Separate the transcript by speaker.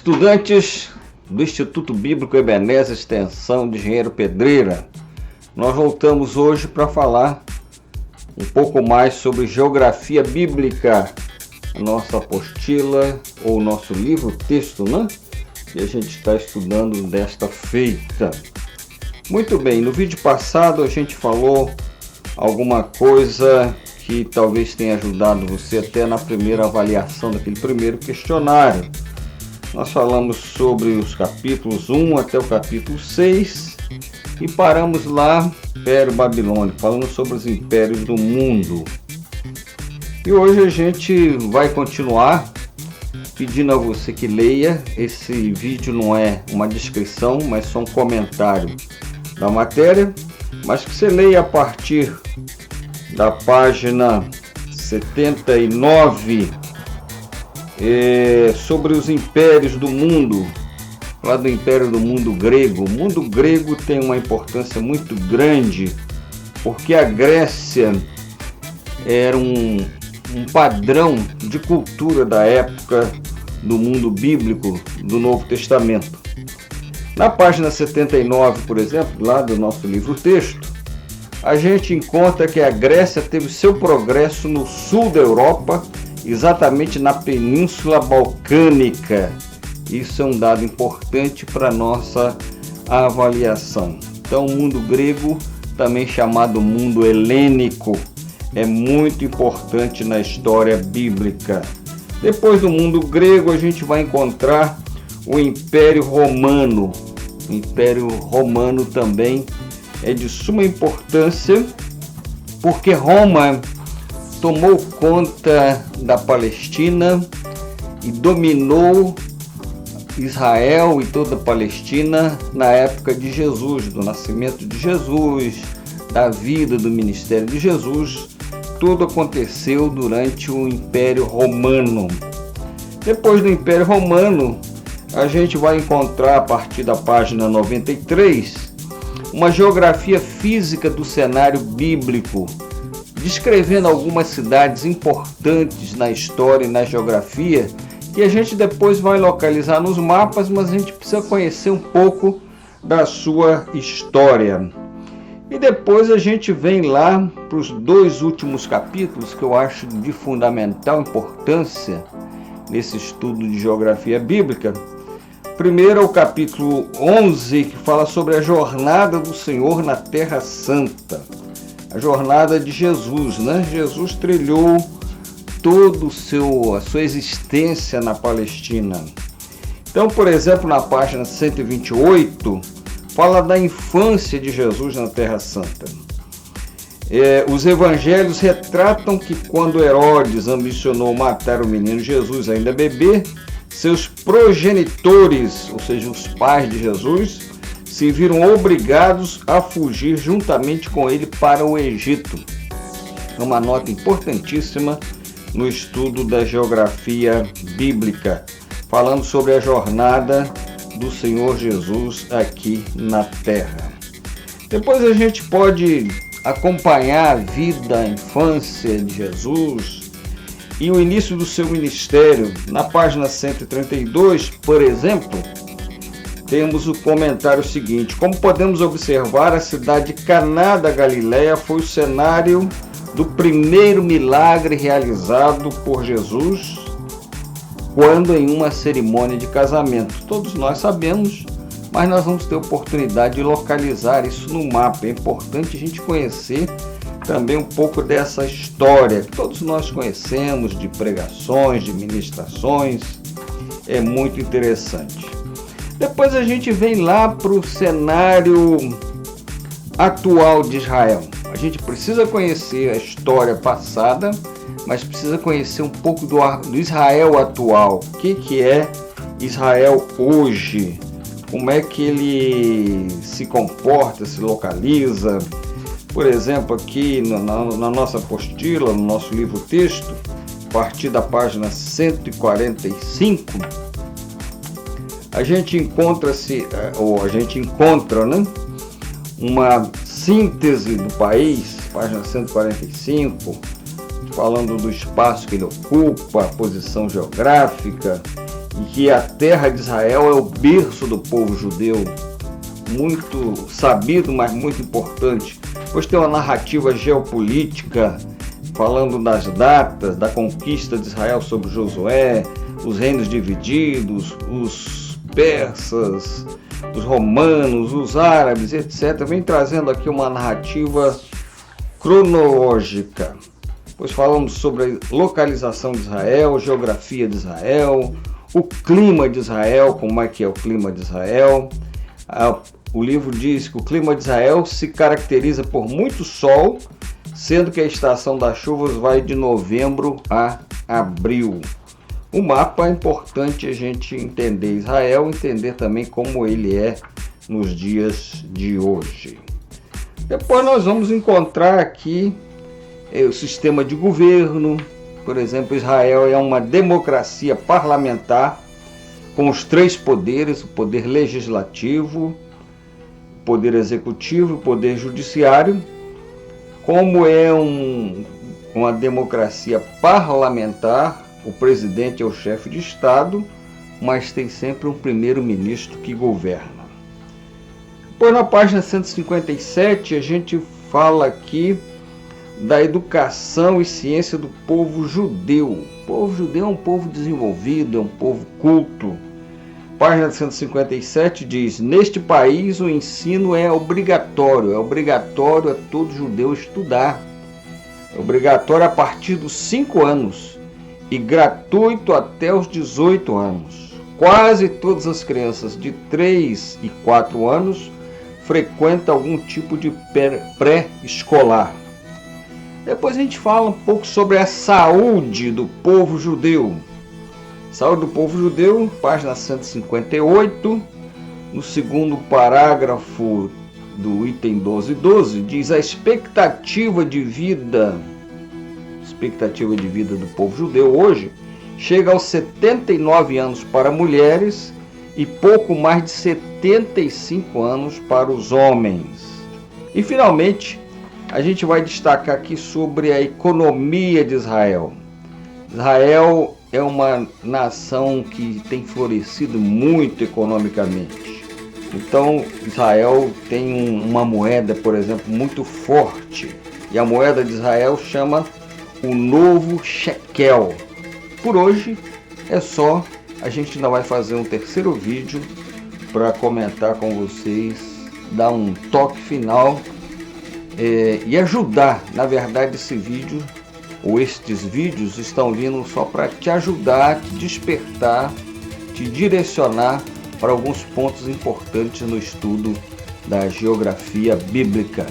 Speaker 1: Estudantes do Instituto Bíblico Ebenezer Extensão de Engenheiro Pedreira, nós voltamos hoje para falar um pouco mais sobre geografia bíblica, a nossa apostila ou nosso livro, texto, né? Que a gente está estudando desta feita. Muito bem, no vídeo passado a gente falou alguma coisa que talvez tenha ajudado você até na primeira avaliação daquele primeiro questionário. Nós falamos sobre os capítulos 1 até o capítulo 6 e paramos lá, Império Babilônico, falando sobre os impérios do mundo. E hoje a gente vai continuar pedindo a você que leia. Esse vídeo não é uma descrição, mas só um comentário da matéria, mas que você leia a partir da página 79 sobre os impérios do mundo, lá do Império do Mundo Grego. O mundo grego tem uma importância muito grande, porque a Grécia era um padrão de cultura da época do mundo bíblico do Novo Testamento. Na página 79, por exemplo, lá do nosso livro-texto, a gente encontra que a Grécia teve seu progresso no sul da Europa, exatamente na Península Balcânica. Isso é um dado importante para a nossa avaliação. Então, o mundo grego, também chamado mundo helênico, é muito importante na história bíblica. Depois do mundo grego, a gente vai encontrar o Império Romano. O Império Romano também é de suma importância, porque Roma tomou conta da Palestina e dominou Israel e toda a Palestina na época de Jesus, do nascimento de Jesus, da vida, do ministério de Jesus. Tudo aconteceu durante o Império Romano. Depois do Império Romano, a gente vai encontrar, a partir da página 93, uma geografia física do cenário bíblico, descrevendo algumas cidades importantes na história e na geografia, que a gente depois vai localizar nos mapas, mas a gente precisa conhecer um pouco da sua história. E depois a gente vem lá para os dois últimos capítulos, que eu acho de fundamental importância nesse estudo de geografia bíblica. Primeiro é o capítulo 11, que fala sobre a jornada do Senhor na Terra Santa. A jornada de Jesus, né? Jesus trilhou toda a sua existência na Palestina. Então, por exemplo, na página 128, fala da infância de Jesus na Terra Santa. Os evangelhos retratam que quando Herodes ambicionou matar o menino Jesus ainda bebê, seus progenitores, ou seja, os pais de Jesus, se viram obrigados a fugir juntamente com ele para o Egito. É uma nota importantíssima no estudo da geografia bíblica, falando sobre a jornada do Senhor Jesus aqui na Terra. Depois a gente pode acompanhar a vida, a infância de Jesus e o início do seu ministério. Na página 132, por exemplo, temos o comentário seguinte: como podemos observar, a cidade de Caná da Galileia foi o cenário do primeiro milagre realizado por Jesus quando em uma cerimônia de casamento. Todos nós sabemos, mas nós vamos ter oportunidade de localizar isso no mapa. É importante a gente conhecer também um pouco dessa história que todos nós conhecemos, de pregações, de ministrações. É muito interessante. Depois a gente vem lá para o cenário atual de Israel. A gente precisa conhecer a história passada, mas precisa conhecer um pouco do Israel atual. O que é Israel hoje? Como é que ele se comporta, se localiza? Por exemplo, aqui na nossa apostila, no nosso livro-texto, a partir da página 145, a gente encontra, né, uma síntese do país, página 145, falando do espaço que ele ocupa, a posição geográfica e que a terra de Israel é o berço do povo judeu, muito sabido, mas muito importante. Depois tem uma narrativa geopolítica falando das datas da conquista de Israel sobre Josué, os reinos divididos, os persas, os romanos, os árabes, etc. Vem trazendo aqui uma narrativa cronológica. Depois falamos sobre a localização de Israel, geografia de Israel, o clima de Israel, como é que é o clima de Israel. O livro diz que o clima de Israel se caracteriza por muito sol, sendo que a estação das chuvas vai de novembro a abril. O mapa é importante a gente entender Israel, entender também como ele é nos dias de hoje. Depois nós vamos encontrar aqui o sistema de governo. Por exemplo, Israel é uma democracia parlamentar com os três poderes: o poder legislativo, o poder executivo e o poder judiciário. Como é uma democracia parlamentar, o presidente é o chefe de Estado, mas tem sempre um primeiro-ministro que governa. Depois, na página 157, a gente fala aqui da educação e ciência do povo judeu. O povo judeu é um povo desenvolvido, é um povo culto. Página 157 diz: neste país o ensino é obrigatório a todo judeu estudar. É obrigatório a partir dos 5 anos e gratuito até os 18 anos. Quase todas as crianças de 3 e 4 anos frequentam algum tipo de pré-escolar. Depois a gente fala um pouco sobre a saúde do povo judeu. Saúde do povo judeu, página 158, no segundo parágrafo do item 12.12, diz: a expectativa de vida do povo judeu hoje chega aos 79 anos para mulheres e pouco mais de 75 anos para os homens. E finalmente, a gente vai destacar aqui sobre a economia de Israel. Israel é uma nação que tem florescido muito economicamente. Então, Israel tem uma moeda, por exemplo, muito forte. E a moeda de Israel chama o novo shekel. Por hoje é só. A gente ainda vai fazer um terceiro vídeo para comentar com vocês, dar um toque final e ajudar. Na verdade, esse vídeo ou estes vídeos estão vindo só para te ajudar, te despertar, te direcionar para alguns pontos importantes no estudo da geografia bíblica.